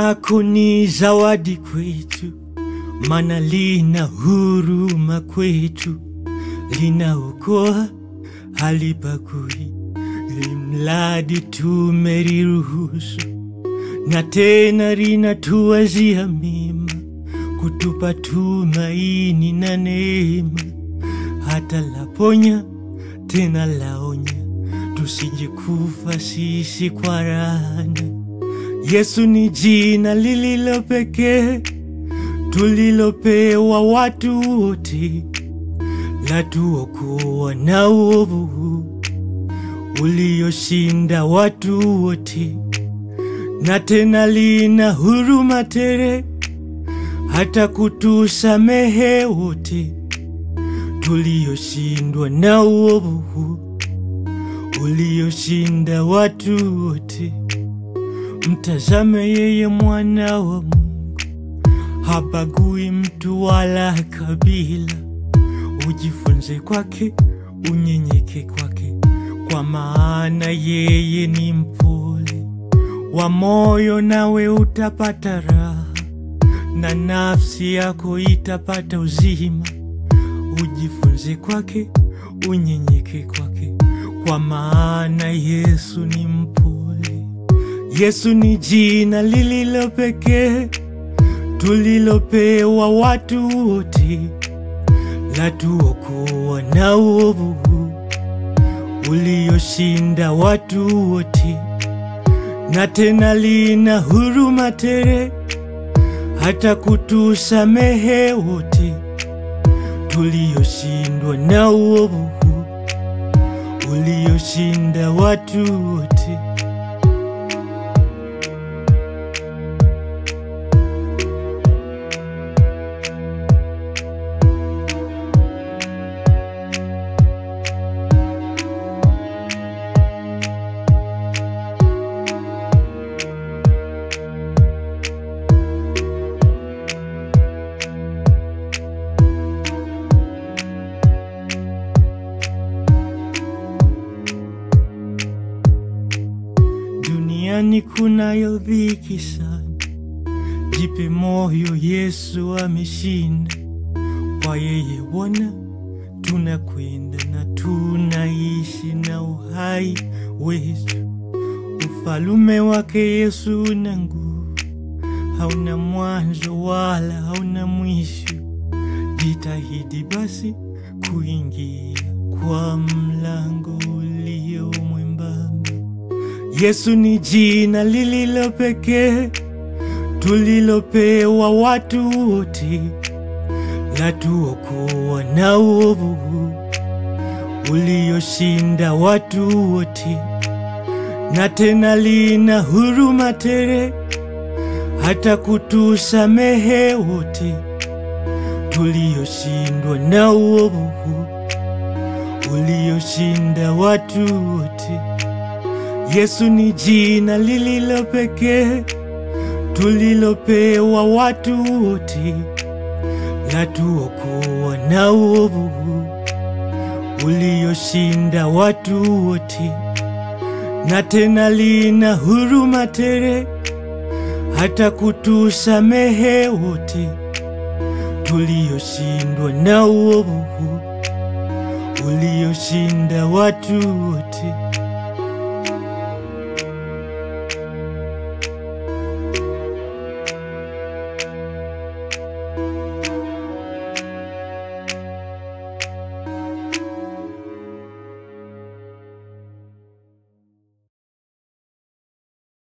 lako ni zawadi kwetu, maana lina huruma kwetu, linaokoa halibagui, limradi tumeliruhusu, na tena linatuwazia mema, kutupa tumaini na neema, hata laponya tena laonya, tusije kufa sisi kwa laana. Yesu ni jina lililo pekee, tulilopewa watu wote, latuokoa na uovu ulioshinda watu wote, na tena lina huruma tele, hata kutusamehe wote tulioshindwa na uovu ulioshinda watu wote. Mtazame yeye mwana wa Mungu, habagui mtu wala kabila, ujifunze kwake, unyenyeke kwake, kwa maana yeye ni mpole wa moyo, nawe utapata raha, na nafsi yako itapata uzima. Ujifunze kwake, unyenyeke kwake, kwa maana Yesu ni mpole. Yesu ni jina lililo pekee, tulilopewa watu wote, latuokoa na uovu ulioshinda watu wote, na tena lina huruma tele, hata kutusamehe wote tulioshindwa na uovu ulioshinda watu wote. Duniani kunayo dhiki sana, jipe moyo, Yesu ameshinda. Kwa yeye Bwana tunakwenda na tunaishi, na uhai wetu ufalume wake Yesu una nguvu, hauna mwanzo wala hauna mwisho. Jitahidi basi kuingia kwa mlango ulio mwembamba. Yesu ni jina lililo pekee, tulilopewa watu wote, latuokoa na uovu ulioshinda watu wote, na tena lina huruma tele, hata kutusamehe wote tulioshindwa na uovu ulioshinda watu wote. Yesu ni jina lililo pekee, tulilopewa watu wote, latuokoa na uovu ulioshinda watu wote, na tena lina huruma tele, hata kutusamehe wote tulioshindwa na uovu ulioshinda watu wote.